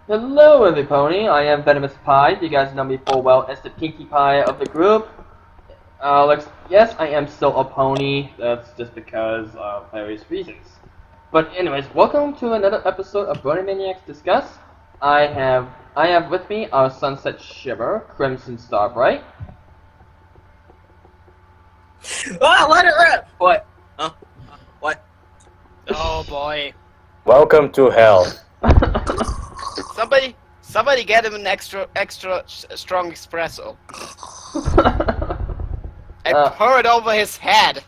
Hello, everybody. I am Venomous Pie. You guys know me full well as the Pinkie Pie of the group. Alex, yes, I am still a pony. That's just because of various reasons. But anyways, welcome to another episode of Bronimaniacs Discuss. I have with me our Sunset Shiver, Crimson Starbright. Ah, let it rip! What? Huh? What? Oh boy. Welcome to hell. Somebody get him an extra strong espresso. And pour it over his head.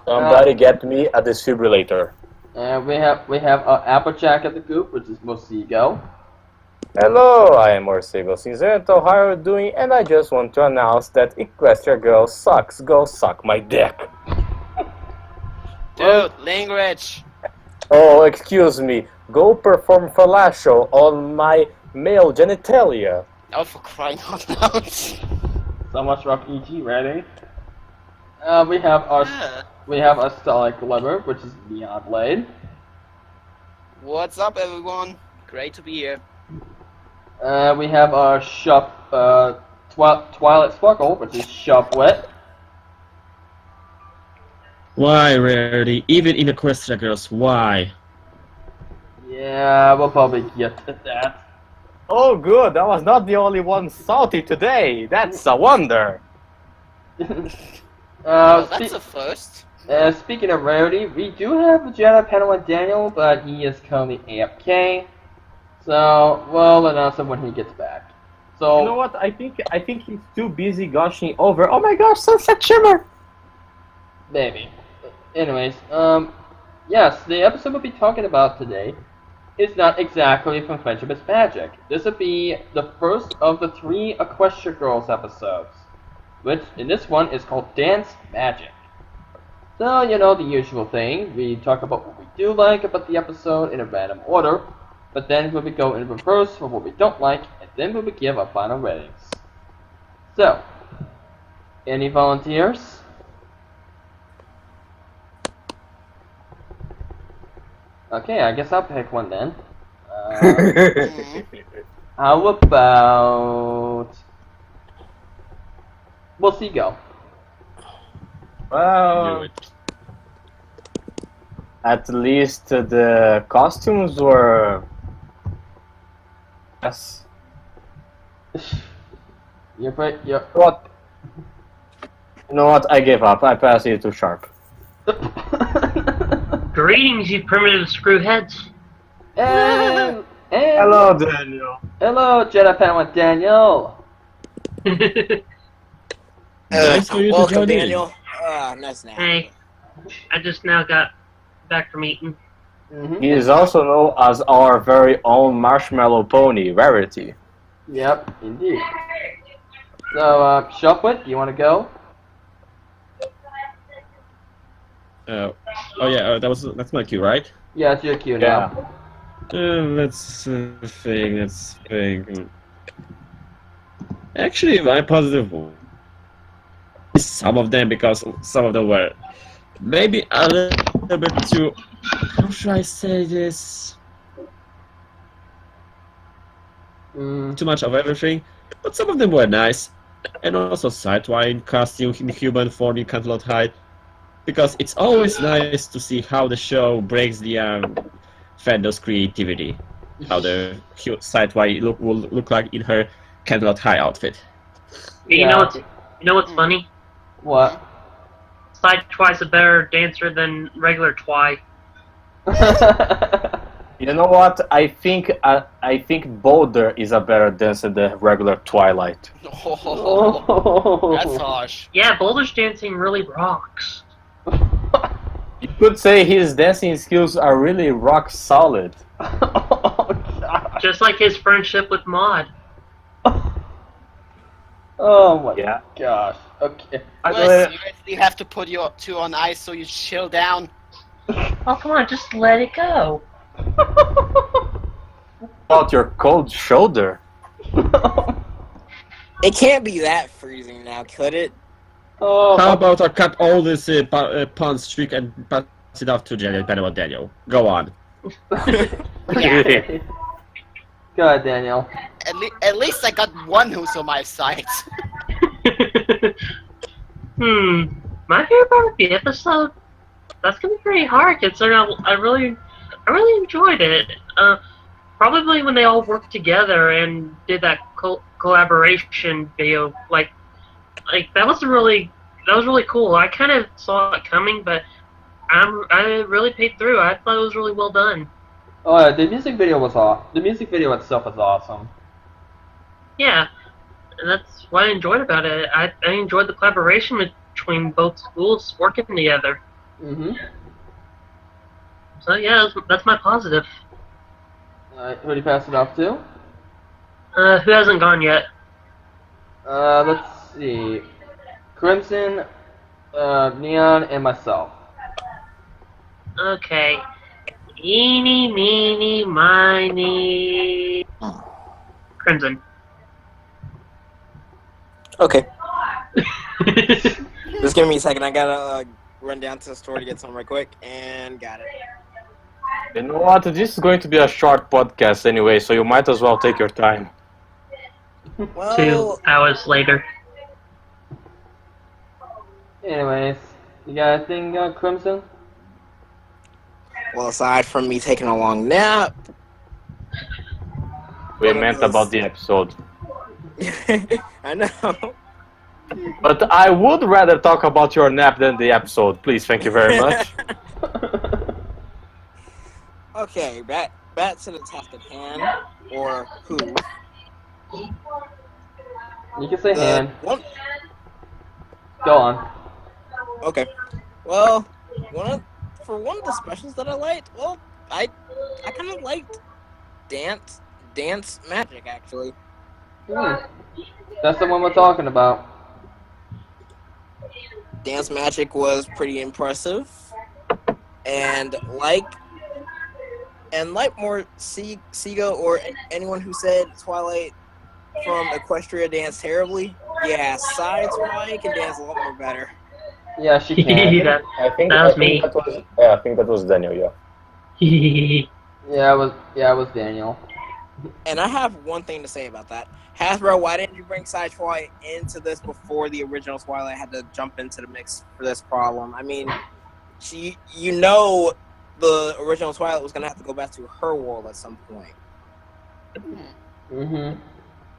Somebody get me a defibrillator. And we have our Applejack of the group, which is Mosigo. Hello, I am Morcego Cinzento. How are you doing? And I just want to announce that Equestria Girls sucks. Go suck my dick. Dude, language. Oh, excuse me. Go perform fellatio on my male genitalia. Oh, for crying out loud. So much rough EG, ready? We have our Starlight Glimmer, which is Neon Blade. What's up, everyone? Great to be here. We have our Twilight Sparkle, which is Shopwit. Why, Rarity? Even in Equestria Girls, why? Yeah, we'll probably get to that. Oh, good. I was not the only one salty today. That's a wonder. That's a first. Speaking of Rarity, we do have Jedi Padawan Daniel, but he is currently AFK. So we'll announce him when he gets back. So You know what? I think he's too busy gushing over. Oh my gosh, Sunset Shimmer! maybe. Anyways, yes, the episode we'll be talking about today is not exactly from Friendship is Magic. This will be the first of the 3 Equestria Girls episodes, which in this one is called Dance Magic. So, you know, the usual thing. We talk about what we do like about the episode in a random order, but then we'll go in reverse for what we don't like, and then we'll give our final ratings. So, any volunteers? Okay, I guess I'll pick one then. How about... We'll see go. Do Well, it. at least the costumes were... Yes. You're What? You know what? I gave up. I passed it to Sharp. Greetings, you primitive screwheads. and Hello, Daniel. hello, Jedi Padawan Daniel. Nice for you to Welcome, join in. Daniel. Nice now. Hey, I just now got back from eating. He is also known as our very own marshmallow pony, Rarity. Yep, indeed. So, Shopwit, do you want to go? That's my cue, right? Yeah, it's your cue now. Let's think. Actually, my positive some of them, because some of them were maybe a little bit too. How should I say this? Too much of everything, but some of them were nice, and also Sidewine costume in human form in Canterlot High, because it's always nice to see how the show breaks the fandom's creativity, how the Sidewine will look like in her Canterlot High outfit. You know what's funny? What? Side Twi's a better dancer than regular Twi. You know what? I think Boulder is a better dancer than regular Twilight. Oh, that's harsh. Yeah, Boulder's dancing really rocks. You could say his dancing skills are really rock solid. God. Just like his friendship with Maud. Oh my Yeah. gosh. Okay. Well, seriously, you have to put your 2 on ice so you chill down. Oh, come on, just let it go. About your cold shoulder. It can't be that freezing now, could it? Oh, How about I cut all this pun streak and pass it off to Jedi Padawan Daniel? Go on. okay. Go ahead, Daniel. At least I got one who's on my side. My favorite part of the episode? That's gonna be pretty hard considering I really enjoyed it. Probably when they all worked together and did that collaboration video, like that was really cool. I kind of saw it coming, but I really paid through. I thought it was really well done. Oh, yeah, the music video was awesome. The music video itself was awesome. Yeah, and that's what I enjoyed about it. I enjoyed the collaboration between both schools working together. So yeah, that's my positive. Alright, who do you pass it off to? Who hasn't gone yet? Let's see. Crimson, Neon, and myself. Okay. Eeny, meeny, miny. Crimson. Okay. Just give me a second. I gotta run down to the store to get some right quick, and got it. You know what? This is going to be a short podcast anyway, so you might as well take your time. Well, 2 hours later. Anyways, you got anything, Crimson? well, aside from me taking a long nap, We meant about the episode. I know. But I would rather talk about your nap than the episode. Please, thank you very much. Okay, back to the task at hand, or who? You can say The hand. one. Go on. Okay. Well, for one of the specials that I liked, well, I kind of liked dance magic actually. That's the one we're talking about. Dance magic was pretty impressive, and like more Sega or anyone who said Twilight from Equestria danced terribly. Yeah, Twilight can dance a lot more better. Yeah, she can. I think That was me. I think that was Daniel. Yeah. Yeah, it was Daniel. And I have one thing to say about that. Hasbro, why didn't you bring Twilight into this before the original Twilight had to jump into the mix for this problem? I mean, the original Twilight was going to have to go back to her world at some point.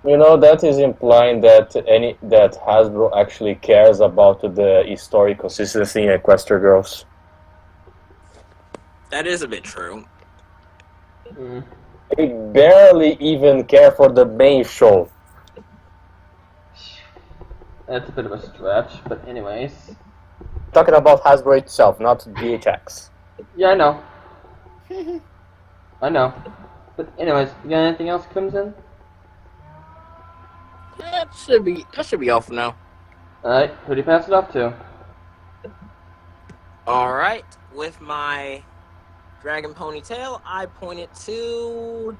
You know, that is implying that Hasbro actually cares about the historic consistency in Equestria Girls. That is a bit true. They barely even care for the main show. That's a bit of a stretch, but anyways. Talking about Hasbro itself, not DHX. Yeah, I know. I know. But anyways, you got anything else comes in? That should be all for now. Alright, who do you pass it off to? Alright, with my dragon ponytail, I point it to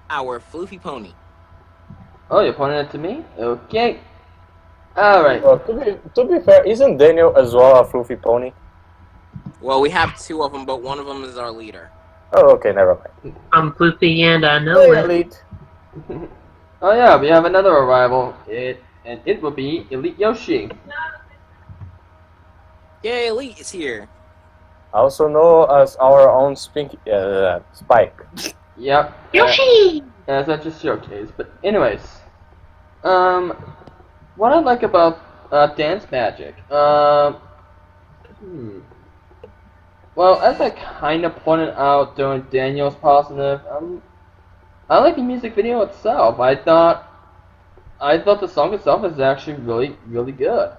our floofy pony. Oh, you're pointing it to me? Okay. Alright. Well, to be fair, isn't Daniel as well a floofy pony? Well, we have two of them, but one of them is our leader. Oh, okay, never mind. I'm poopy and I know Hey, it. Elite. Oh yeah, we have another arrival. It will be Elite Yoshi. Yay, Elite is here. Also known as our own Spike. Yep. Yoshi! As I just showcased. But anyways, what I like about dance magic, well, as I kind of pointed out during Daniel's positive, I like the music video itself. I thought the song itself is actually really, really good.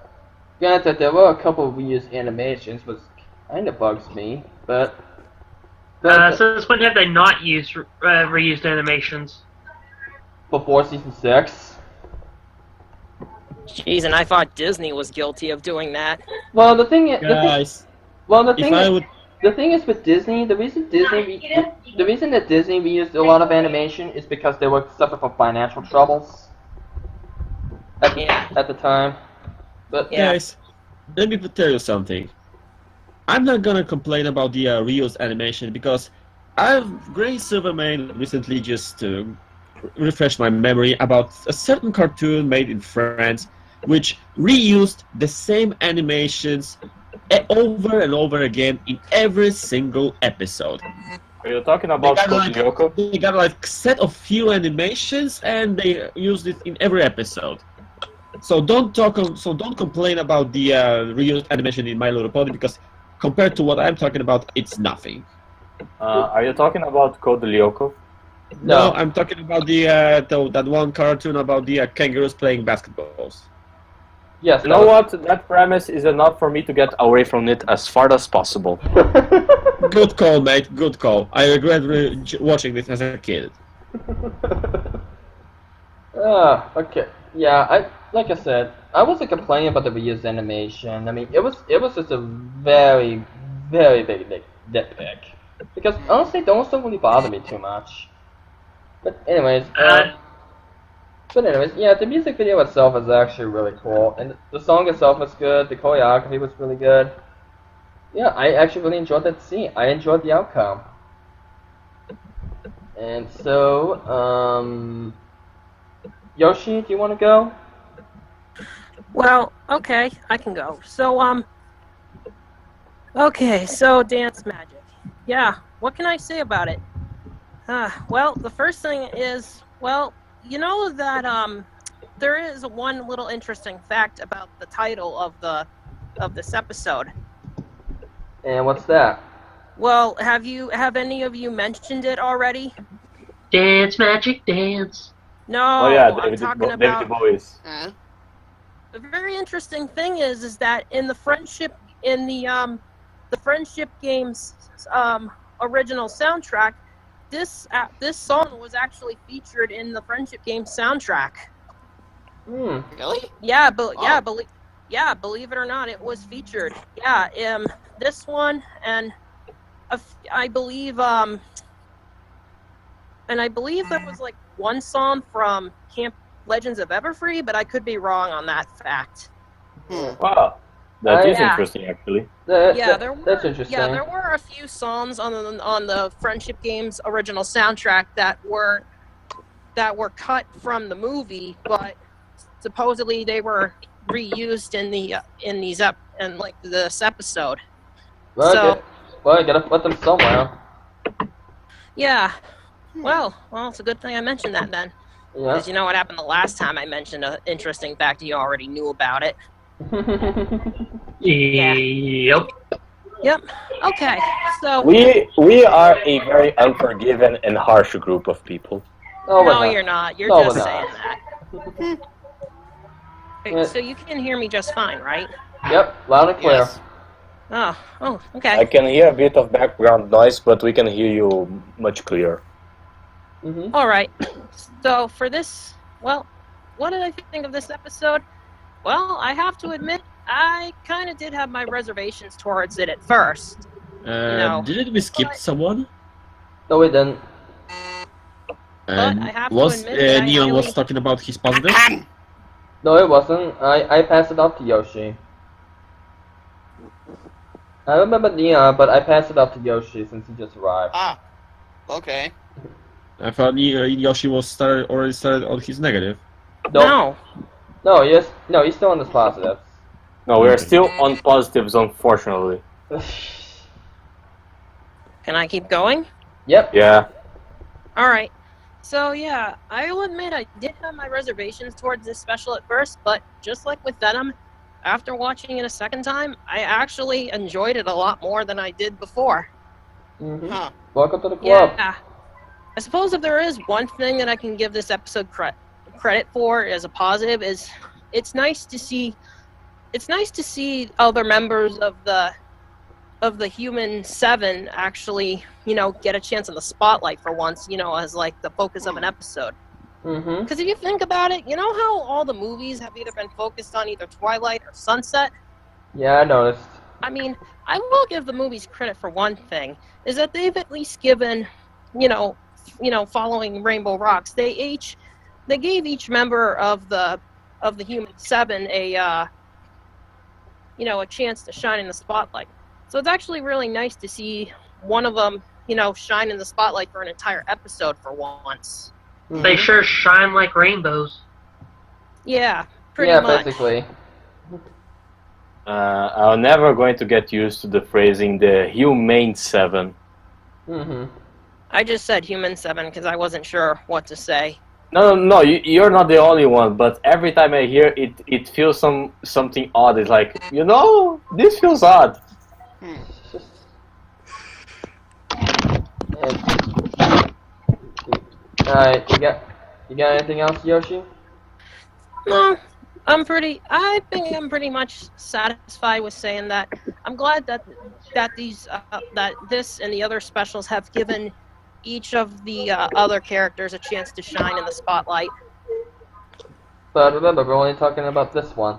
Granted, there were a couple of reused animations, which kind of bugs me, but Since when have they not used reused animations? before season 6. Jeez, and I thought Disney was guilty of doing that. Well, the thing is, Guys, the thing is with Disney, the reason that Disney reused a lot of animation is because they were suffering from financial troubles at the time. But Yeah. guys, let me tell you something. I'm not gonna complain about the reused animation because I've Grey Silvermane recently just refreshed my memory about a certain cartoon made in France, which reused the same animations over and over again in every single episode. Are you talking They about got Code Lyoko? they got like set of few animations and they used it in every episode. So don't complain about the reused animation in My Little Pony because compared to what I'm talking about, it's nothing. Are you talking about Code Lyoko? No, I'm talking about that one cartoon about the kangaroos playing basketballs. Yes. You know what? That premise is enough for me to get away from it as far as possible. Good call, mate. Good call. I regret watching this as a kid. Okay. Yeah, like I said, I wasn't complaining about the reused animation. I mean, it was just a very, very big nitpick. Because honestly, those don't really bother me too much. But anyways, yeah, the music video itself is actually really cool, and the song itself was good. The choreography was really good. Yeah, I actually really enjoyed that scene. I enjoyed the outcome. And so, Yoshi, do you want to go? Well, okay, I can go. So, okay, so dance magic. Yeah, what can I say about it? Well, the first thing is, well, you know that, there is one little interesting fact about the title of this episode. And what's that? Well, have any of you mentioned it already? Dance, magic, dance. No, Oh yeah, I'm talking David about. Bowie's. The very interesting thing is that in the friendship games original soundtrack, this song was actually featured in the friendship game soundtrack. Really? Yeah, believe it or not, it was featured. Yeah, this one and I believe there was like one song from Camp Legends of Everfree, but I could be wrong on that fact. Wow, that is Yeah. interesting actually. That's interesting. Yeah, there were a few songs on the Friendship Games original soundtrack that were cut from the movie, but supposedly they were reused in this episode. Well, I gotta put them somewhere. Yeah. Well, it's a good thing I mentioned that then. Yeah. Because you know what happened the last time I mentioned an interesting fact, you already knew about it. Yep. Yep. Okay. So We are a very unforgiving and harsh group of people. no, you're not. You're No, just we're saying not. that. Okay, so you can hear me just fine, right? Yep, loud and clear. Yes. Oh, okay. I can hear a bit of background noise, but we can hear you much clearer. Mm-hmm. All right. So for this, well, what did I think of this episode? Well, I have to admit, I kind of did have my reservations towards it at first. Didn't we skip someone? No, we didn't. But I have to was admit that I Neon really- was talking about his positive? No, it wasn't. I passed it off to Yoshi. I remember Neon, but I passed it off to Yoshi since he just arrived. Okay. I thought Yoshi was already started on his negative. No. No, he's still on his positives. No, we are still on positives, unfortunately. Can I keep going? Yep. Yeah. All right. So yeah, I will admit I did have my reservations towards this special at first, but just like with Venom, after watching it a second time, I actually enjoyed it a lot more than I did before. Mm-hmm. Huh. Welcome to the club. Yeah. I suppose if there is one thing that I can give this episode credit for as a positive is it's nice to see other members of the Human Seven actually, get a chance in the spotlight for once, as like the focus of an episode. Mm-hmm. Because if you think about it, you know how all the movies have either been focused on either Twilight or Sunset? Yeah, I noticed. I mean, I will give the movies credit for one thing, is that they've at least given, following Rainbow Rocks, they gave each member of the Human Seven a chance to shine in the spotlight. So it's actually really nice to see one of them, shine in the spotlight for an entire episode for once. Mhm. They sure shine like rainbows. Yeah, pretty Yeah, much. basically. I'm never going to get used to the phrasing the humane 7. Mhm. I just said human 7 because I wasn't sure what to say. No, you're not the only one, but every time I hear it, it feels something odd. It's like, this feels odd. Alright, you got anything else, Yoshi? No, I think I'm pretty much satisfied with saying that. I'm glad that this and the other specials have given each of the other characters a chance to shine in the spotlight. But remember, we're only talking about this one.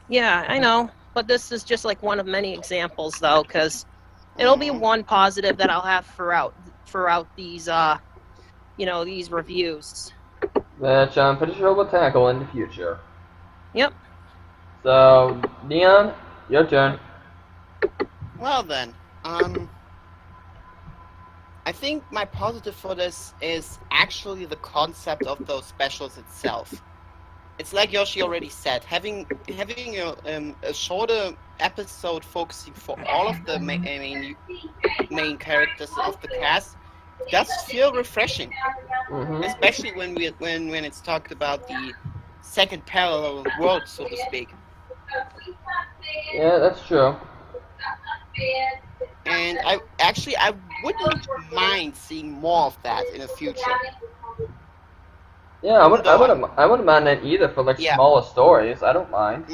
Yeah, I know, but this is just like one of many examples, though, because it'll be one positive that I'll have throughout these these reviews. Which I'm pretty sure we'll tackle in the future. Yep. So, Neon, your turn. Well then, I think my positive for this is actually the concept of those specials itself. It's like Yoshi already said, having a shorter episode focusing for all of the main characters of the cast does feel refreshing, Mhm. especially when it's talked about the second parallel world, so to speak. Yeah, that's true. And I wouldn't mind seeing more of that in the future. Yeah, I wouldn't mind that either for like Yeah. smaller stories. I don't mind.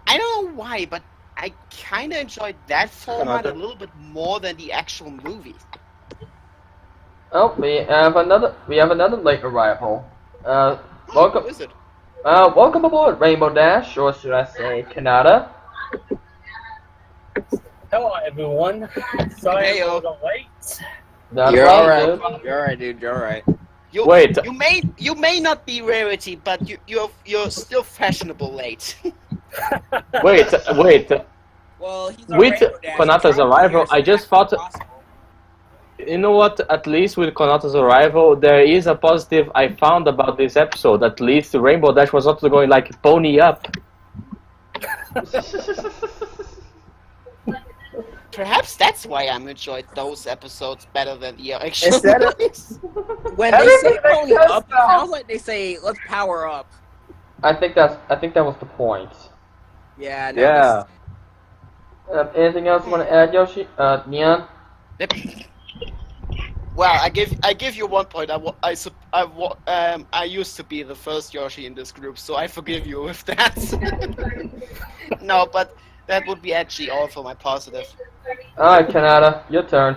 I don't know why, but I kind of enjoyed that format a little bit more than the actual movies. Oh, we have another late arrival. Welcome. Who is it? Welcome aboard, Rainbow Dash, or should I say, Kanata? Hello, everyone. Sorry I'm a Heyo. little late. That's You're all alright. good. You're alright, dude. You're alright. Wait. You may not be Rarity, but you're still fashionable late. Wait. Well, he's With Konata's arrival, I just thought, you know what? At least with Konata's arrival, there is a positive I found about this episode. At least Rainbow Dash was not going like pony up. Perhaps that's why I enjoyed those episodes better than the actual Instead of- movies. When they say pony up, it sounds like they say let's power up. I think that was the point. Yeah. No, Yeah. Anything else you want to add, Yoshi? Neon? Well, I give you 1 point. I used to be the first Yoshi in this group, so I forgive you with that. No, but that would be actually all for my positive. Alright, Kanata, your turn.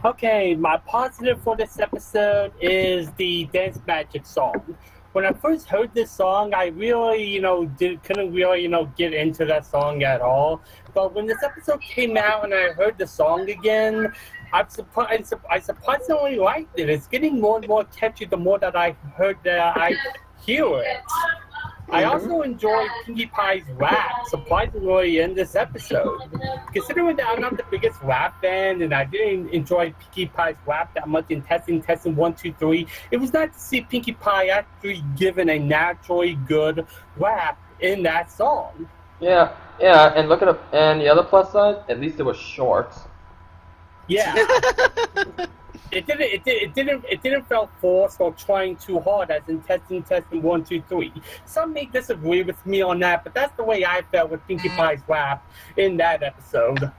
Okay, my positive for this episode is the Dance Magic song. When I first heard this song, I really, couldn't really, get into that song at all. But when this episode came out and I heard the song again, I surprisingly liked it. It's getting more and more catchy the more that I hear it. I also enjoyed Pinkie Pie's rap, surprisingly, in this episode. Considering that I'm not the biggest rap fan and I didn't enjoy Pinkie Pie's rap that much in Testing 1, 2, 3, it was nice to see Pinkie Pie actually given a naturally good rap in that song. Yeah, and look at it. And the other plus side, at least it was short. Yeah. It didn't feel forced or trying too hard as in Testing 1, 2, 3. Some may disagree with me on that, but that's the way I felt with Pinkie Pie's rap in that episode.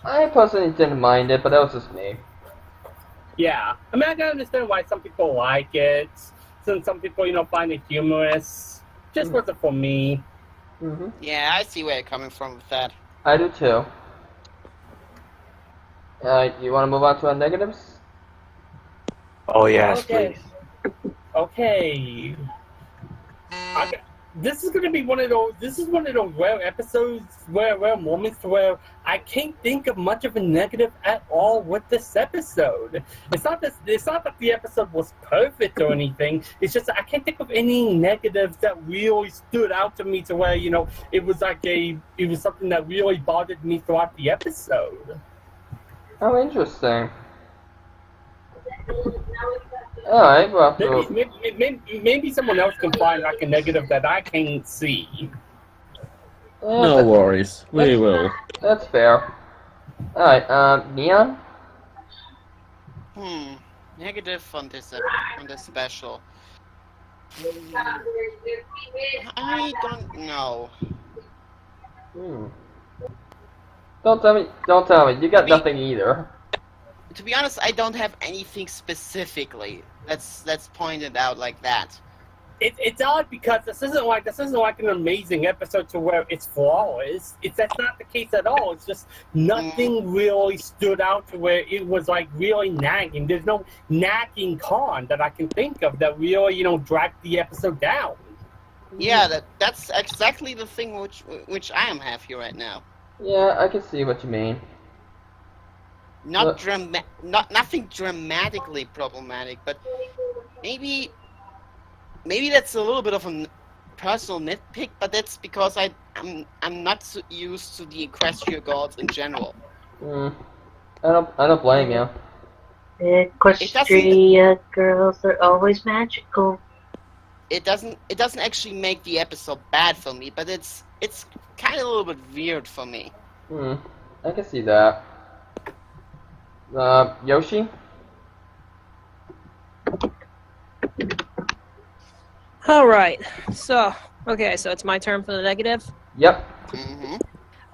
I personally didn't mind it, but that was just me. Yeah. I mean, I can understand why some people like it, since some people, find it humorous. Just wasn't for me. Mm-hmm. Yeah, I see where you're coming from with that. I do too. You want to move on to our negatives? Oh yes, Okay. please. Okay. This is gonna be one of those rare episodes, rare moments where I can't think of much of a negative at all with this episode. It's not that the episode was perfect or anything. It's just that I can't think of any negatives that really stood out to me to where it was something that really bothered me throughout the episode. How interesting. Alright, well, Maybe someone else can find like a negative that I can't see. No worries, we will. That's fair. Alright, Neon? Negative on this special. I don't know. Don't tell me. You got nothing either. To be honest, I don't have anything specifically that's pointed out like that. It's odd because this isn't like an amazing episode to where it's flawless. That's not the case at all. It's just nothing really stood out to where it was like really nagging. There's no nagging con that I can think of that really dragged the episode down. Yeah, that's exactly the thing which I am happy right now. Yeah, I can see what you mean. Nothing dramatically problematic, but maybe that's a little bit of a personal nitpick, but that's because I'm not so used to the Equestria Girls in general. I don't blame you. Equestria Girls are always magical. It doesn't actually make the episode bad for me, but it's kind of a little bit weird for me. I can see that. Yoshi? Alright, so it's my turn for the negative? Yep.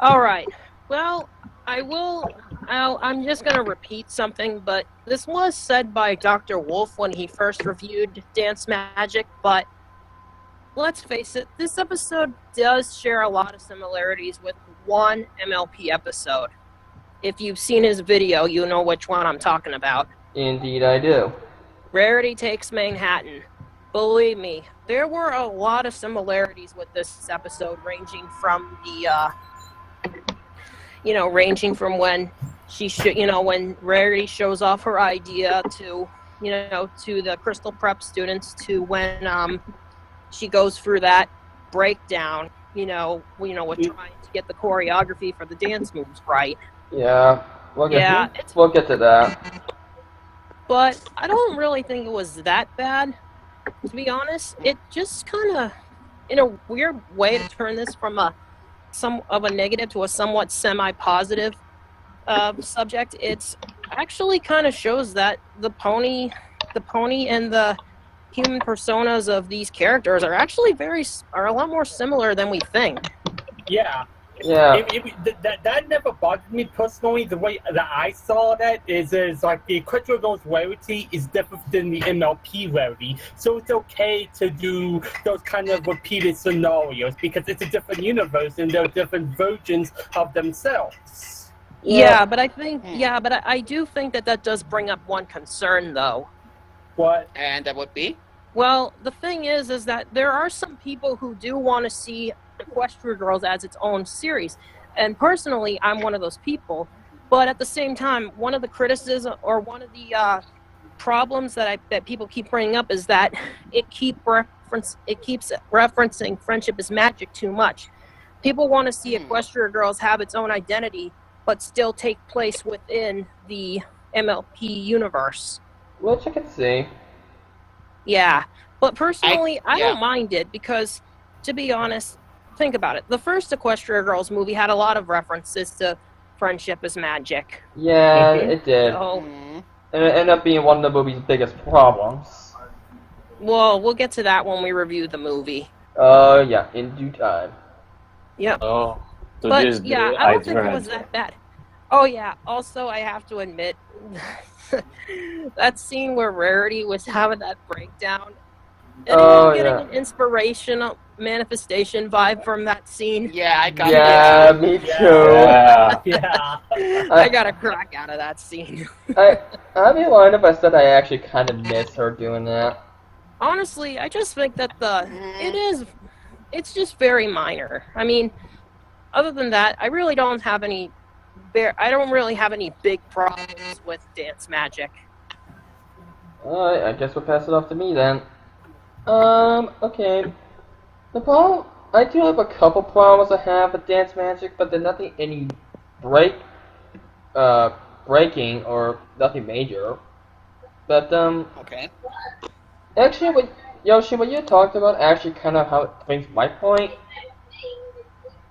Alright, well, I'm just gonna repeat something, but this was said by Dr. Wolf when he first reviewed Dance Magic, but let's face it, this episode does share a lot of similarities with one MLP episode. If you've seen his video, you know which one I'm talking about. Indeed I do. Rarity Takes Manhattan. Believe me, there were a lot of similarities with this episode, ranging from when when Rarity shows off her idea to the Crystal Prep students, to when she goes through that breakdown, with trying to get the choreography for the dance moves right. Yeah, we'll get to that. But I don't really think it was that bad. To be honest, it just kind of, in a weird way, to turn this from some of a negative to a somewhat semi-positive subject. It's actually kind of shows that the pony and the human personas of these characters are actually are a lot more similar than we think. Yeah. Yeah. That never bothered me personally. The way that I saw that is like the Equestria Girls rarity is different than the MLP rarity, so it's okay to do those kind of repeated scenarios because it's a different universe and they're different versions of themselves. Yeah, but I think I do think that does bring up one concern though. What? And that would be? Well, the thing is that there are some people who do want to see Equestria Girls as its own series, and personally I'm one of those people, but at the same time, one of the criticism or one of the problems that people keep bringing up is that it keeps referencing Friendship is Magic too much. People want to see Equestria Girls have its own identity but still take place within the MLP universe, which I can see. Yeah, but personally I don't mind it because, to be honest, think about it. The first Equestria Girls movie had a lot of references to Friendship is Magic. Yeah, it did. And it ended up being one of the movie's biggest problems. Well, we'll get to that when we review the movie. Yeah, in due time. Yep. Oh, so but yeah, I don't think it was that bad. Oh yeah, also I have to admit, that scene where Rarity was having that breakdown, anyone getting an inspirational manifestation vibe from that scene? Yeah, I got it. Me too. Yeah. I got a crack out of that scene. I'd be lying if I said I actually kind of miss her doing that. Honestly, I just think that it's just very minor. I mean, other than that, I really don't have any big problems with Dance Magic. Alright, I guess we'll pass it off to me then. Okay. I do have a couple problems I have with Dance Magic, but they're nothing any breaking or nothing major. But Okay. actually, what you talked about actually kind of how it brings my point.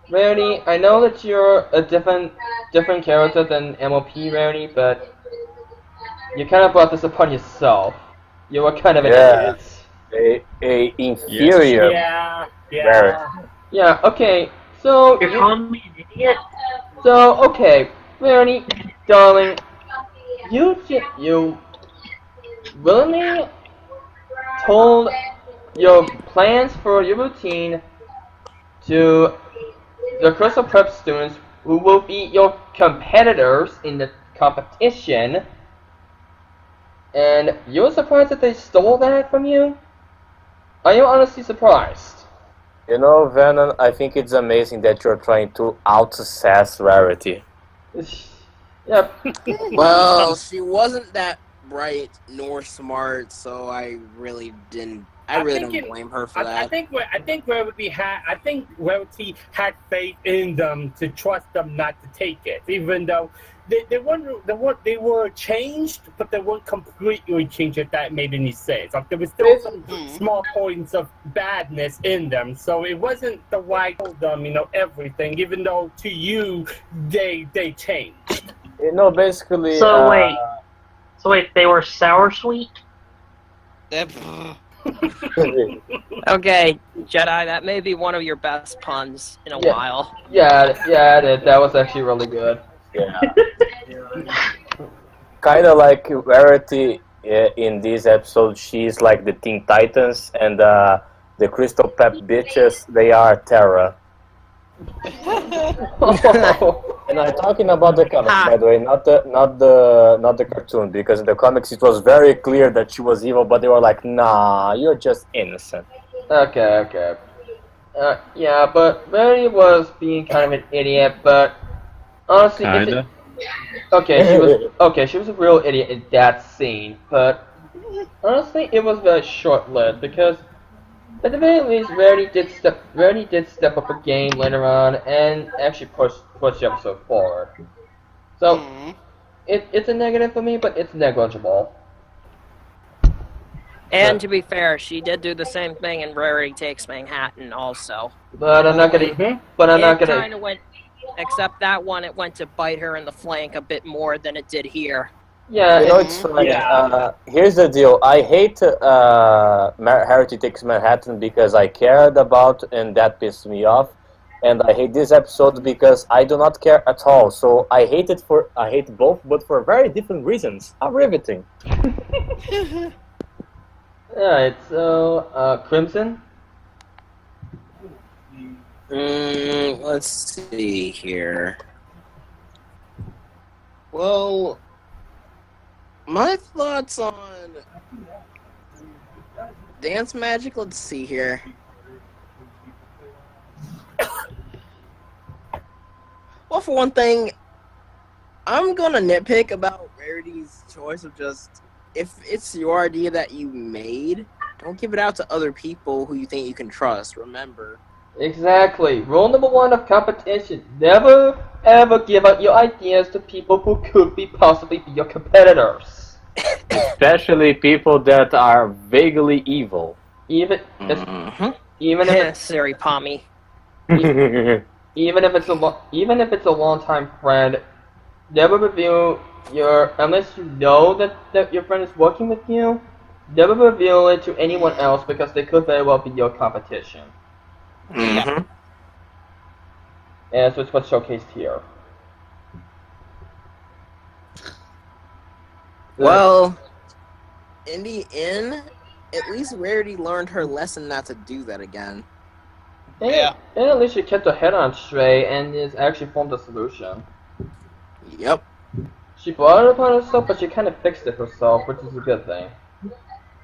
Rarity, I know that you're a different character than MOP Rarity, but you kind of brought this upon yourself. You were kind of an Yeah. idiot. A inferior Yeah, Rarity. yeah. Yeah. Okay. So You're calling me an idiot? So okay, Rarity, darling, you willingly told your plans for your routine to the Crystal Prep students who will be your competitors in the competition, and you're surprised that they stole that from you? Are you honestly surprised? You know, Venom, I think it's amazing that you're trying to out-sass Rarity. Yep. Well, she wasn't that bright nor smart, so I really didn't. I really don't blame her for that. I think Rarity had faith in them to trust them not to take it, even though they were changed, but they weren't completely changed. If that made any sense, like there was still some small points of badness in them, so it wasn't the right told them, everything. Even though to you they changed. You know, basically. So wait, they were sour sweet? Okay, Jedi, that may be one of your best puns in a while. Yeah, that was actually really good. Yeah. Kind of like Rarity in this episode, she's like the Teen Titans, and the Crystal Pep bitches, they are Terra. And I'm talking about the comics, by the way, not the cartoon, because in the comics it was very clear that she was evil, but they were like, nah, you're just innocent. Okay. Yeah, but Rarity was being kind of an idiot, but honestly, Kinda. she was a real idiot in that scene, but honestly, it was very short-lived because at the very least, Rarity did step up her game later on and actually push the episode forward. So it's a negative for me, but it's negligible. And to be fair, she did do the same thing in Rarity Takes Manhattan also. But I'm not gonna. But I'm not gonna. Kind of went, except that one, it went to bite her in the flank a bit more than it did here. Yeah, you know, it's funny. Here's the deal. I hate Rarity Takes Manhattan because I cared about, and that pissed me off. And I hate this episode because I do not care at all. So I hate both, but for very different reasons. How riveting. Alright, so Crimson. Let's see here. Well, my thoughts on dance magic. Let's see here. Well, for one thing, I'm gonna nitpick about Rarity's choice of just, if it's your idea that you made, don't give it out to other people who you think you can trust. Remember. Exactly. Rule number 1 of competition: never ever give out your ideas to people who could possibly be your competitors. Especially people that are vaguely evil. Even if Siri Pommy. Even if it's a long-time friend, never reveal unless you know that your friend is working with you. Never reveal it to anyone else because they could very well be your competition. Mm-hmm. And so it's what's showcased here. Well, in the end, at least Rarity learned her lesson not to do that again. And at least she kept her head on straight and is actually formed a solution. Yep. She brought it upon herself, but she kind of fixed it herself, which is a good thing.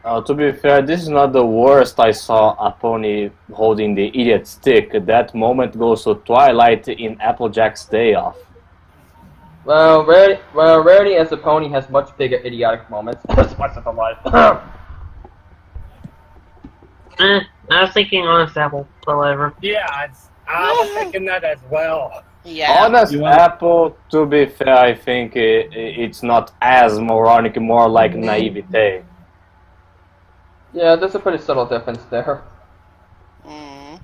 To be fair, this is not the worst I saw a pony holding the idiot stick. That moment goes to Twilight in Applejack's Day Off. Well, Rarity as a pony has much bigger idiotic moments. Slice of her life. I was thinking Honest Apple, however. Yeah, I was thinking that as well. Yeah. Honest You want- Apple, to be fair, I think it's not as moronic, more like naivete. Yeah, there's a pretty subtle difference there. Mm.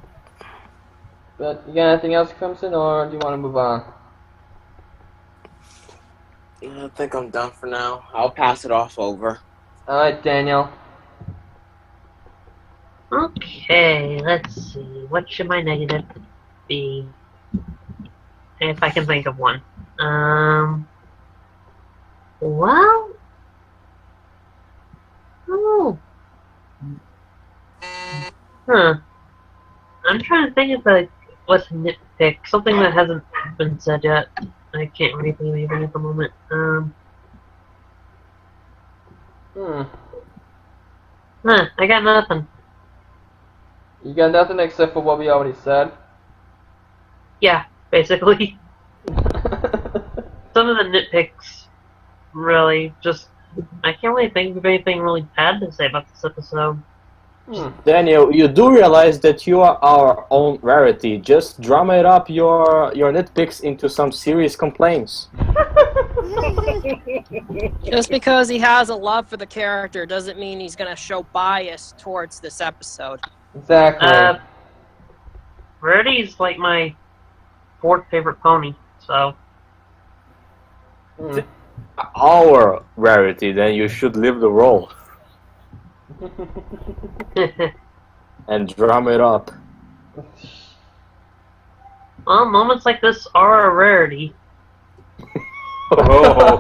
But you got anything else, Crimson, or do you want to move on? I think I'm done for now. I'll pass it off over. Alright, Daniel. Okay, let's see. What should my negative be? If I can think of one. Well. Oh. Huh. I'm trying to think of what's a nitpick. Something that hasn't been said yet. I can't really think of anything at the moment. I got nothing. You got nothing except for what we already said? Yeah, basically. Some of the nitpicks, really, just I can't really think of anything really bad to say about this episode. Daniel, you do realize that you are our own rarity. Just drum it up your nitpicks into some serious complaints. Just because he has a love for the character doesn't mean he's going to show bias towards this episode. Exactly. Rarity's like my fourth favorite pony, so. Our rarity, then you should live the role and drum it up. Well, moments like this are a rarity. Oh.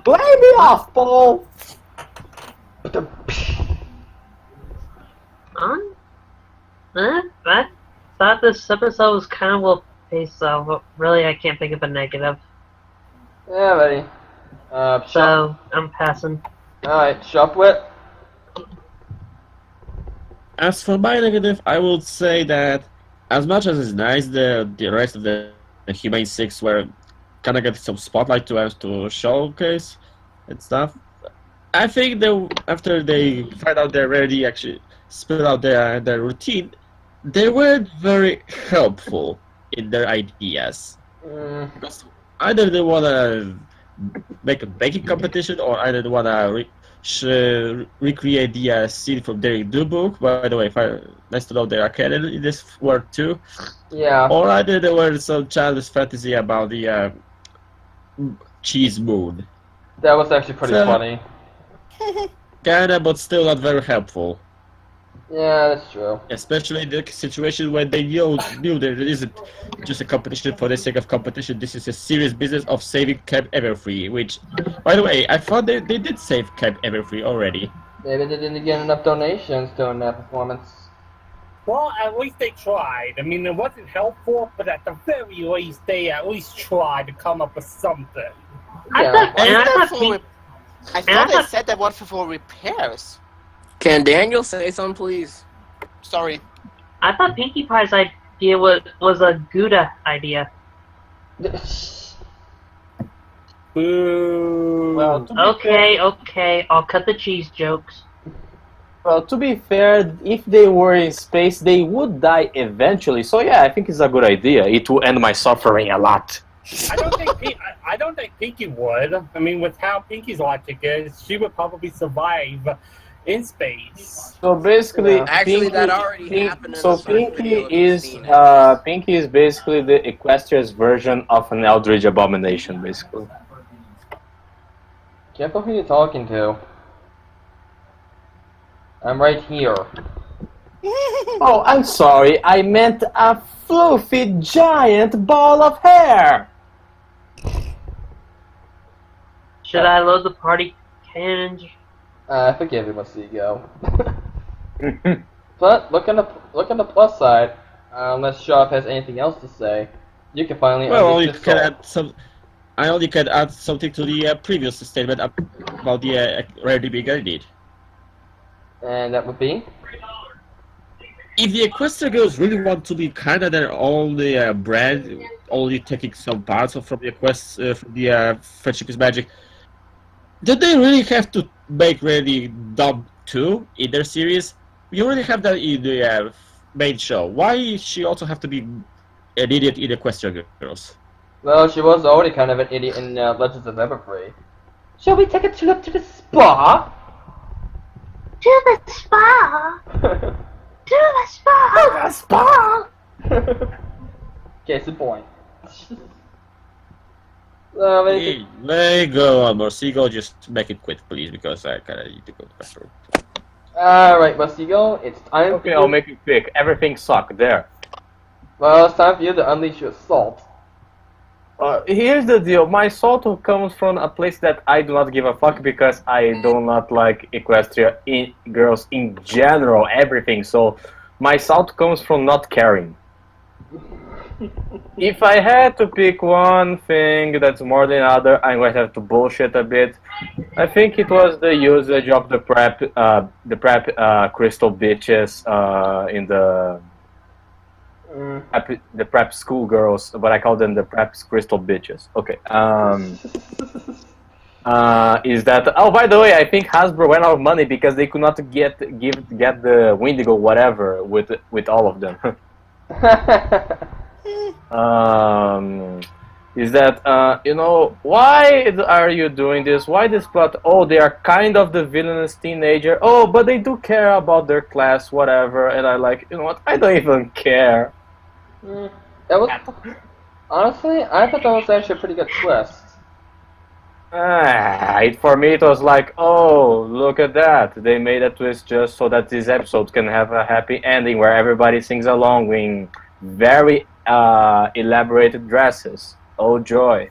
Play me off, Paul. I thought this episode was kind of well paced, though, but really I can't think of a negative. Yeah, buddy. So, I'm passing. Alright, Shopwit. As for my negative, I would say that as much as it's nice, the rest of the Humane Six were kind of getting some spotlight to us to showcase and stuff. I think after they find out they're ready, actually spell out their routine, they weren't very helpful in their ideas. Because either they want to make a baking competition, or either they want to recreate the scene from Derek Do book. By the way, nice to know there are canon in this work too. Yeah. Or either there were some childish fantasy about the cheese moon. That was actually pretty funny. Kinda, but still not very helpful. Yeah, that's true. Especially in the situation when they knew there isn't just a competition for the sake of competition. This is a serious business of saving Camp Everfree, which, by the way, I thought they did save Camp Everfree already. Maybe they didn't get enough donations during that performance. Well, at least they tried. I mean, it wasn't helpful, but at the very least, they at least tried to come up with something. Yeah. I thought they said that was for repairs. Can Daniel say something, please? Sorry. I thought Pinkie Pie's idea was a Gouda idea. Boo. Well, Okay, I'll cut the cheese jokes. Well, to be fair, if they were in space, they would die eventually. So yeah, I think it's a good idea. It will end my suffering a lot. I don't think Pinkie would. I mean, with how Pinkie's logic is, she would probably survive in space. So basically, Yeah. Actually, that already happened in So the first video Pinkie of is the scene. Pinkie is basically the Equestria's version of an Eldritch abomination, basically. Careful who you're talking to. I'm right here. Oh, I'm sorry. I meant a fluffy giant ball of hair. Should I load the party cannons? I forgive you, Masigo. But look on the plus side. Unless Sharp has anything else to say, you can finally. Well, unleash you this can soul. add some. I only can add something to the previous statement about the rarity being edited. And that would be. If the Equestria Girls really want to be kind of their own brand, only taking some parts from the from the Friendship is Magic, did they really have to make Rarity dumb too in their series? we already have that in the main show. Why she also have to be an idiot in Equestria Girls? Well, she was already kind of an idiot in Legends of Everfree. Shall we take a trip to the spa? To the spa. To the spa. The spa. Case in point. Hey, let go on, Morsigo. Just make it quick, please, because I kind of need to go to the bathroom. Alright, Mustigo, it's time Okay, for I'll you. make it quick. Everything sucked there. Well, it's time for you to unleash your assault. Here's the deal. My salt comes from a place that I do not give a fuck because I do not like Equestria girls in general, everything. So my salt comes from not caring. If I had to pick one thing that's more than other, I'm going to have to bullshit a bit. I think it was the usage of the prep crystal bitches in the prep school girls, but I call them the prep crystal bitches. Okay. Is that? Oh, by the way, I think Hasbro went out of money because they could not get the Wendigo whatever with all of them. Is that why are you doing this? Why this plot? Oh, they are kind of the villainous teenager. Oh, but they do care about their class, whatever. And I like, you know what? I don't even care. That was honestly, I thought that was actually a pretty good twist. For me, it was like, oh, look at that. They made a twist just so that this episode can have a happy ending where everybody sings along in very elaborated dresses. Oh joy!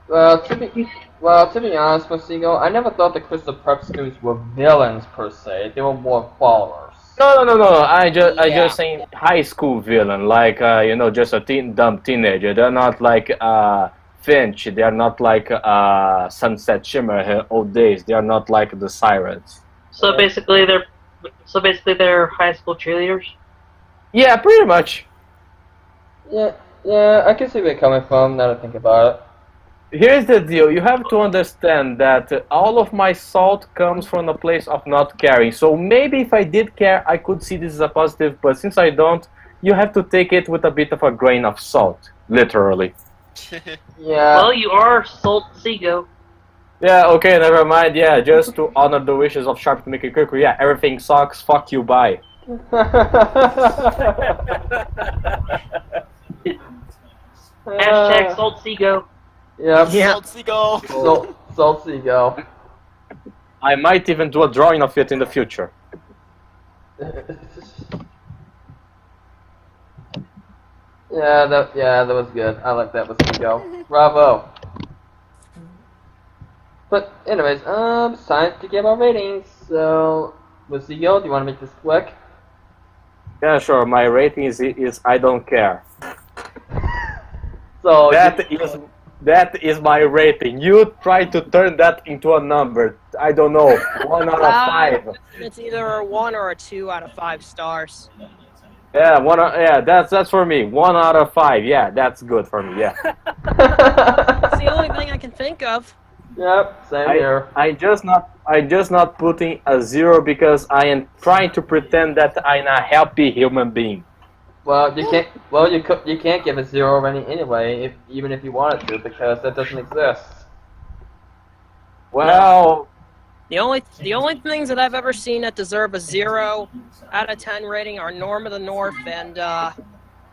Well, to be honest, Mustigo, I never thought the Crystal Prep schools were villains per se. They were more followers. No. I just saying high school villain, like just a dumb teenager. They're not like Finch. They are not like Sunset Shimmer her old days. They are not like the Sirens. So basically, they're high school cheerleaders. Yeah, pretty much. Yeah, I can see where you're coming from. Now that I think about it. Here's the deal. You have to understand that all of my salt comes from a place of not caring. So maybe if I did care, I could see this as a positive. But since I don't, you have to take it with a bit of a grain of salt, literally. Yeah. Well, you are Salt Seago. Yeah. Okay. Never mind. Yeah. Just to honor the wishes of Sharp to make it quicker. Yeah. Everything sucks. Fuck you. Bye. Hashtag Salt Seago. Yep. Yeah. Salt Seagull. I might even do a drawing of it in the future. Yeah, that was good. I like that Mustigo. Bravo. But anyways, it's time to give our ratings. So, Mustigo, do you want to make this quick? Yeah, sure. My rating is I don't care. So that is my rating. You try to turn that into a number. I don't know. 1 out of 5. It's either a 1 or a 2 out of 5 stars. Yeah, that's for me. 1 out of 5. Yeah, that's good for me. Yeah. It's the only thing I can think of. Yep, same here. I just not putting a 0 because I am trying to pretend that I'm a happy human being. Well, you can't. Well, you can't give a 0 rating anyway, even if you wanted to, because that doesn't exist. Well, The only things that I've ever seen that deserve a 0 out of 10 rating are Norm of the North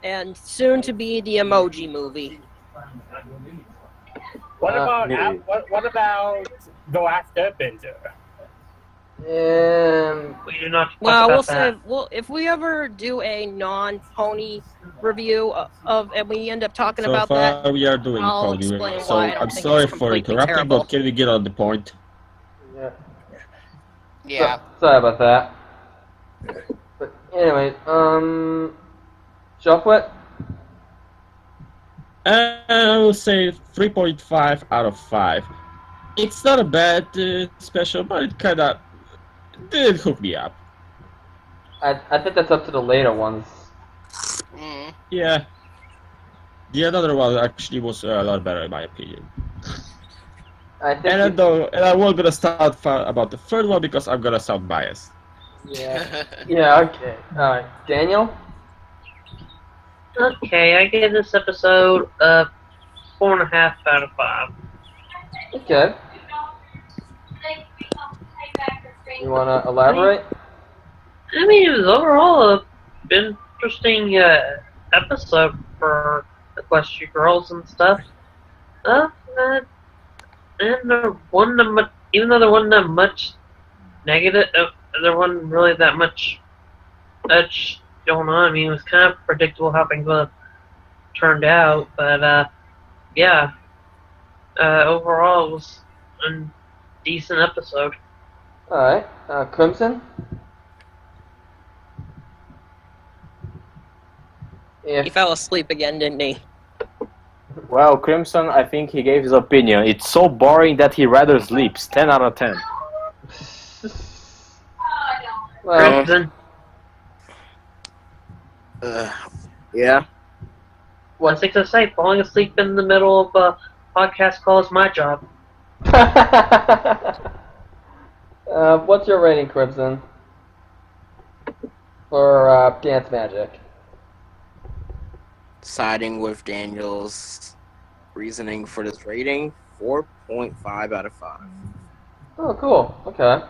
and soon to be the Emoji Movie. What about The Last Airbender? We do not talk Well, about that. if we ever do a non-pony review and we end up talking So about far that, we are doing I'll pony. explain So why I don't I'm think sorry it's for completely interrupting, terrible. but can we get on the point? Yeah. Yeah. Sorry about that. But anyway, Chocolate. I will say 3.5 out of 5. It's not a bad special, but it kind of did hook me up. I think that's up to the later ones. Mm. Yeah. The other one actually was a lot better in my opinion. I think. And I won't gonna start about the third one because I'm gonna sound biased. Yeah. Yeah. Okay. Daniel. Okay, I gave this episode a 4.5 out of 5. Okay. You wanna elaborate? I mean, it was overall a interesting episode for Equestria Girls and stuff. Uh, uh, and there wasn't much, even though there wasn't that much negative, there wasn't really that much going on. I mean, it was kind of predictable how things would have turned out, but yeah, overall it was a decent episode. All right. Crimson. He If fell asleep again, didn't he? Well, Crimson, I think he gave his opinion. It's so boring that he rather sleeps. 10 out of 10. well, Crimson, Yeah. one thing to say, falling asleep in the middle of a podcast call is my job. what's your rating, Crimson? For Dance Magic. Siding with Daniel's reasoning for this rating, 4.5 out of 5. Oh, cool. Okay.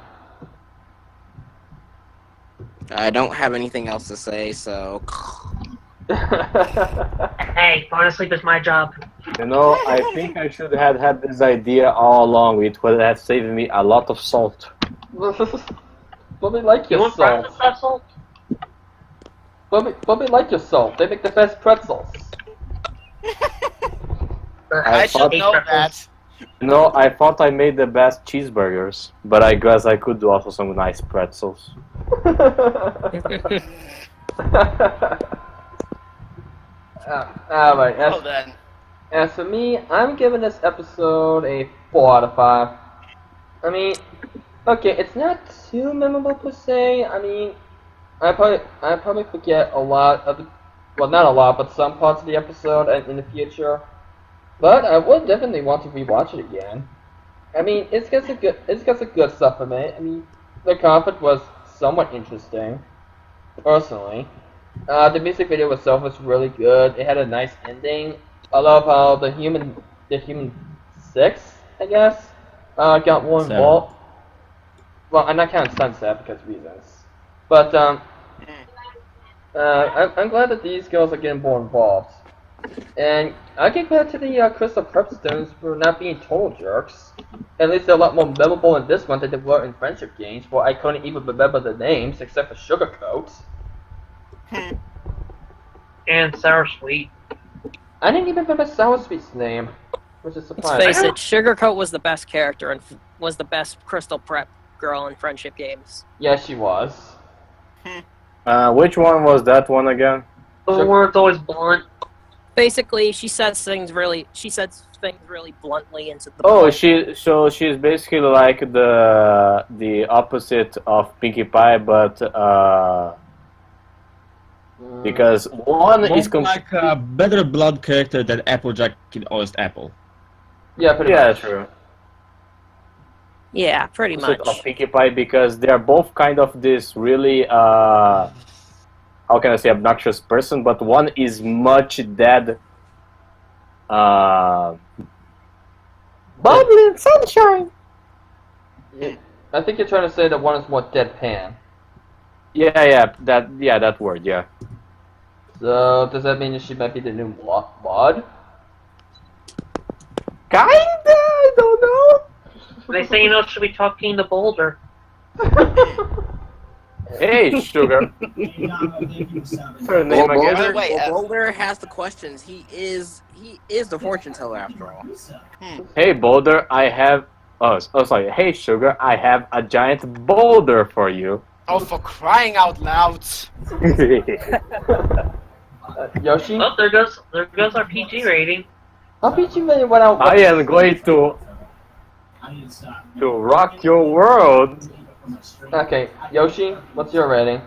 I don't have anything else to say, so. Hey, falling asleep is my job. You know, I think I should have had this idea all along. It would have saved me a lot of salt. Bobby like You your want salt. processed salt? Bobby like your salt. They make the best pretzels. I should know that. You know, I thought I made the best cheeseburgers, but I guess I could do also some nice pretzels. Alright, Well then. as for me, I'm giving this episode a 4 out of 5. I mean, okay, it's not too memorable per se. I mean, I probably forget a lot of the, well, not a lot, but some parts of the episode in the future. But I would definitely want to rewatch it again. I mean, it's got some good stuff in it. I mean, the conflict was somewhat interesting, personally. The music video itself was really good. It had a nice ending. I love how the human 6, I guess, got more Seven. involved. Well, I'm not counting Sunset because of reasons. But I'm glad that these girls are getting more involved. And I give credit to the Crystal Prepstones for not being total jerks. At least they're a lot more memorable in this one than they were in Friendship Games, where I couldn't even remember the names except for Sugarcoat. And Sour Sweet. I didn't even remember Sour Sweet's name, which is Let's surprising. face it, Sugarcoat was the best character and was the best Crystal Prep girl in Friendship Games. Yes, she was. Which one was that one again? The one that's always blunt. Basically, she says things really bluntly into the Oh, point. she's basically like the opposite of Pinkie Pie, but because one is More like a better blood character than Applejack in Honest Apple. Yeah, pretty yeah, much. true. Yeah, pretty Opposite much. of Pinkie Pie because they are both kind of this really how can I say obnoxious person, but one is much dead. Bubbly and sunshine. I think you're trying to say that one is more deadpan. Yeah, that word, yeah. So, does that mean that she might be the new mod? Kinda, I don't know. They say, should be talking to Boulder. Hey, Sugar. Her name again? Boulder, Wait, Boulder has the questions. He is the fortune teller after all. Hey, Boulder, I have... Oh, sorry. Hey, Sugar, I have a giant boulder for you. Oh, for crying out loud! Yoshi? Oh, there goes our PG rating. How did you really went out? I am going to rock your world. Okay, Yoshi, what's your rating?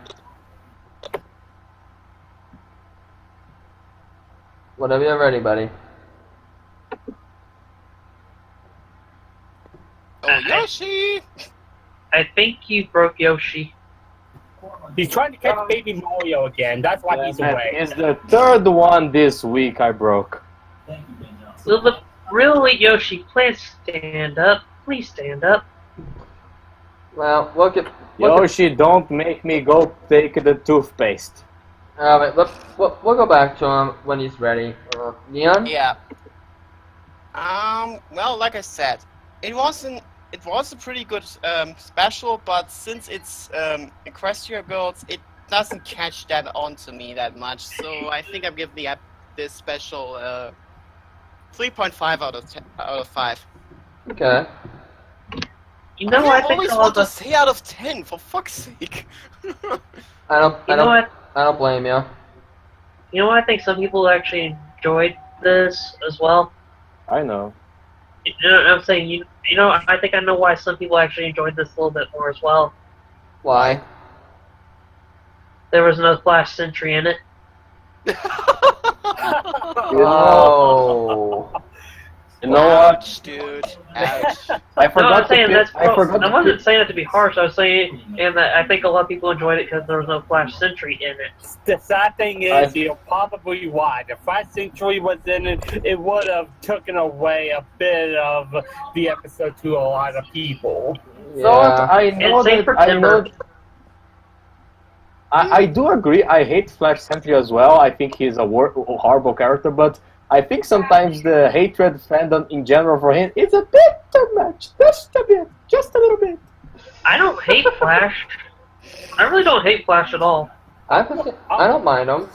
Whenever you're ready, buddy. Oh, Yoshi! I think you broke Yoshi. He's trying to catch baby Mario again. That's why he's That away. is the third one this week I broke. Will the really Yoshi, please stand up. Please stand up. Well, look at. Yoshi, don't make me go take the toothpaste. Alright, we'll go back to him when he's ready. Leon? Yeah. Well, like I said, it was a pretty good special, but since it's Equestria Girls, it doesn't catch that on to me that much. So I think I'm giving this special 3.5 out of 5. Okay. You know, I think always all want the to say out of 10, for fuck's sake. I don't blame you. You know, I think some people actually enjoyed this as well. I know. You know, I'm saying, you know, I think I know why some people actually enjoyed this a little bit more as well. Why? There was no Flash Sentry in it. Oh. You know what? Ouch, dude. Ouch. I No, forgot I'm saying to that's. I forgot I to wasn't saying it to be harsh. I was saying, and that I think a lot of people enjoyed it because there was no Flash Sentry in it. The sad thing is, you're probably why. If Flash Century was in it, it would have taken away a bit of the episode to a lot of people. You know what? Yeah. I know And same that for I Timber. know. I do agree. I hate Flash Sentry as well. I think he's a horrible character, but I think sometimes the hatred fandom in general for him is a bit too much. Just a bit. Just a little bit. I don't hate Flash. I really don't hate Flash at all. I don't mind him.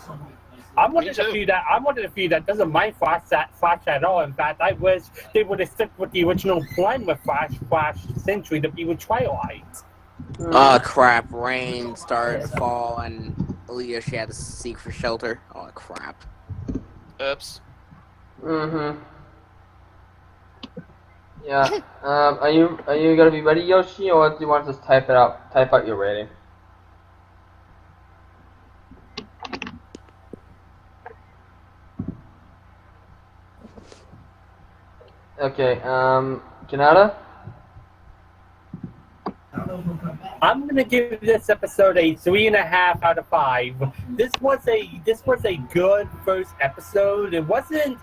I'm one of the few that doesn't mind Flash at all. In fact, I wish they would have stuck with the original plan with Flash Century to be with Twilight. Oh crap, rain started to fall and Aaliyah, she had to seek for shelter. Oh crap. Oops. Mm-hmm. Yeah. Are you gonna be ready, Yoshi, or do you want to just type out your rating? Okay, Kanata? I'm gonna give this episode a 3.5 out of 5. This was a good first episode. It wasn't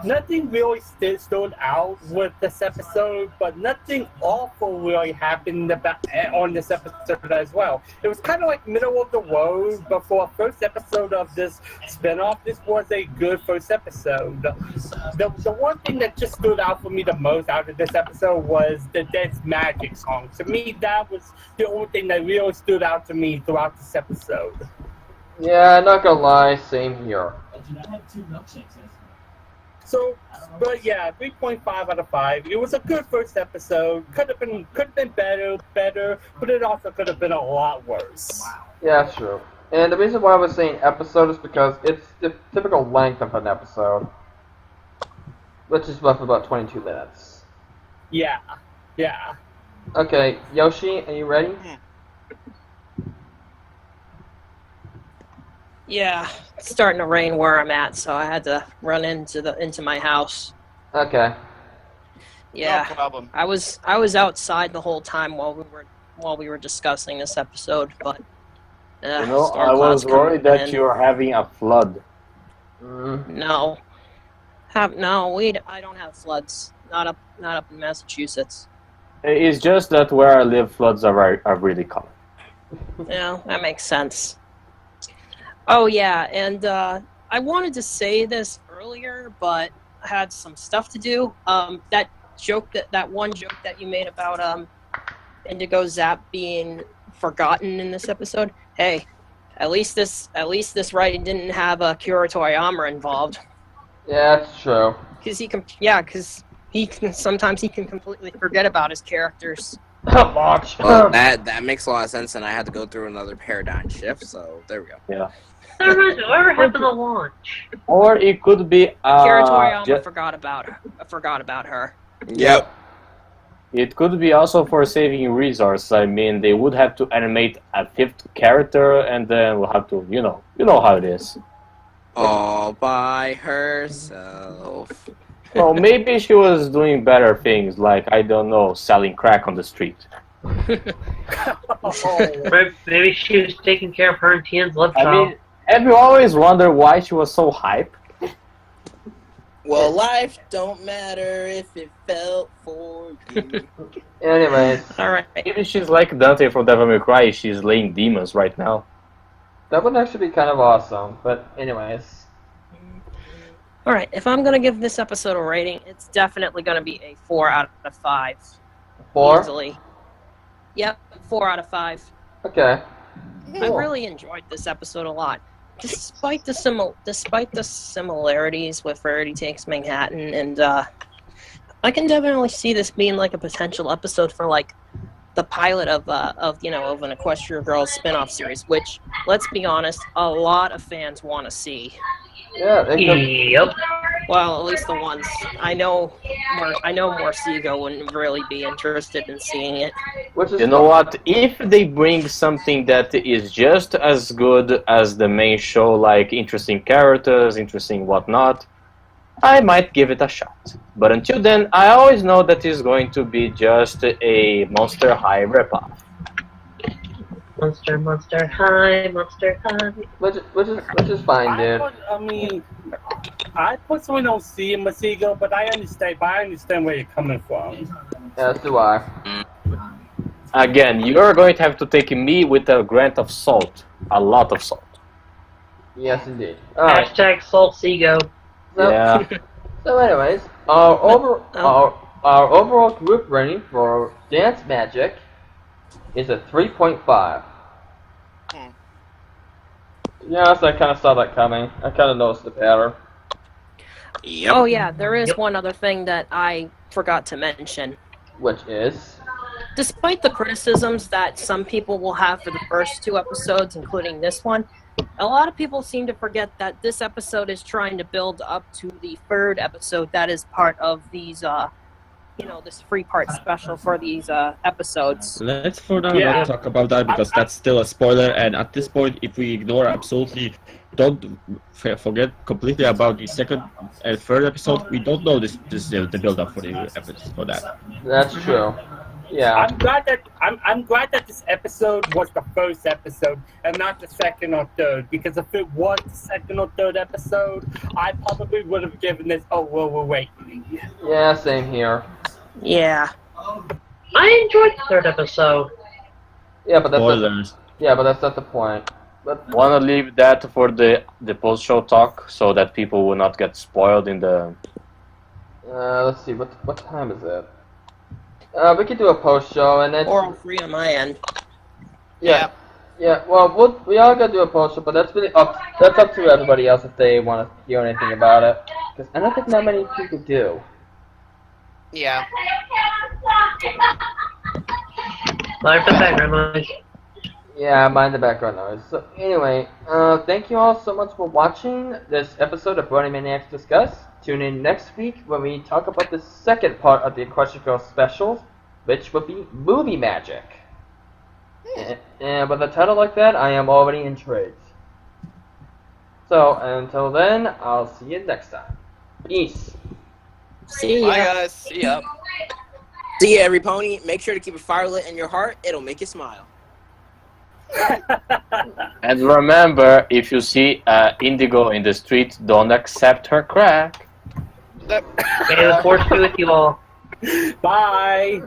nothing really stood out with this episode, but nothing awful really happened on this episode as well. It was kind of like middle of the road, but for a first episode of this spinoff, this was a good first episode. The one thing that just stood out for me the most out of this episode was the Dance Magic song. To me, that was the only thing that really stood out to me throughout this episode. Yeah, not gonna lie, same here. So, but yeah, 3.5 out of 5. It was a good first episode. Could have been better, but it also could have been a lot worse. Yeah, true. And the reason why I was saying episode is because it's the typical length of an episode, which is roughly about 22 minutes. Yeah. Okay, Yoshi, are you ready? Yeah, it's starting to rain where I'm at, so I had to run into my house. Okay. Yeah, No problem. I was outside the whole time while we were discussing this episode, but You know, I storm was clouds coming worried that in. you were having a flood. No, I don't have floods. Not up in Massachusetts. It's just that where I live, floods are really common. Yeah, that makes sense. Oh yeah, and I wanted to say this earlier, but I had some stuff to do. That one joke that you made about Indigo Zap being forgotten in this episode. Hey, at least this writing didn't have Kira Toriyama involved. Yeah, that's true. Because sometimes he can completely forget about his characters. Watch. Well, that makes a lot of sense, and I had to go through another paradigm shift, so there we go. Yeah. Whatever happened to launch? Or it could be Kira Toriyama forgot about her. Yep. It could be also for saving resources. I mean, they would have to animate a 5th character, and then we'll have to, you know how it is. All by herself. Well, maybe she was doing better things, like, I don't know, selling crack on the street. Oh, Maybe she was taking care of her and Tian's love I child. mean, have you always wondered why she was so hype? Well, life don't matter if it felt for you. Anyways, All right. Maybe she's like Dante from Devil May Cry. She's laying demons right now. that would actually be kind of awesome. But anyways, All right. If I'm gonna give this episode a rating, it's definitely gonna be a 4 out of 5. 4. Easily. Yep, 4 out of 5. Okay. I really enjoyed this episode a lot. Despite the similarities with Rarity Takes Manhattan, and I can definitely see this being like a potential episode for like the pilot of an Equestria Girls spin-off series, which, let's be honest, a lot of fans want to see. Yeah, they could. Yep. Well, at least the ones I know. Morsigo wouldn't really be interested in seeing it. Which is You know what? If they bring something that is just as good as the main show, like interesting characters, interesting whatnot, I might give it a shot. But until then, I always know that it's going to be just a Monster High ripoff. Monster High, Monster High. which is fine, dude. I personally don't see Masigo, but I understand where you're coming from. As do I. Again, you're going to have to take me with a grain of salt. A lot of salt. Yes, indeed. Alright. Hashtag Saltseego. So, Yeah. so anyways, our overall group rating for Dance Magic is a 3.5. Yes, I kind of saw that coming. I kind of noticed the pattern. Yep. Oh yeah, there is one other thing that I forgot to mention. Which is... Despite the criticisms that some people will have for the first 2 episodes, including this one, a lot of people seem to forget that this episode is trying to build up to the 3rd episode that is part of these, this 3-part special for these episodes. Let's for now Yeah. not talk about that because that's still a spoiler. And at this point, if we ignore don't forget completely about the 2nd and 3rd episode, we don't know this the build up for the episode for that. That's true. Yeah. I'm glad that this episode was the 1st episode and not the 2nd or 3rd. Because if it was the 2nd or 3rd episode, I probably would have given this a little awakening. Yeah, same here. Yeah. I enjoyed the 3rd episode. Yeah, but that's not, Spoilers. that's not the point. But Wanna leave that for the post-show talk so that people will not get spoiled in the... let's see, what time is it? We could do a post show and then... Or free on my end. Yeah. Yeah, well, we all gotta do a post show, but that's really up to everybody else if they want to hear anything about it. Because I don't think not many people do. Yeah. Sorry for the background noise. Yeah, mind the background noise. So anyway, thank you all so much for watching this episode of Bronimaniacs Discuss. Tune in next week when we talk about the 2nd part of the Equestria Girls specials, which will be Movie Magic. And with a title like that, I am already intrigued. So, until then, I'll see you next time. Peace. See Bye, ya. guys. See ya. See ya, every pony. Make sure to keep a fire lit in your heart. It'll make you smile. And remember, if you see Indigo in the street, don't accept her crack. May the force be with you all. Bye.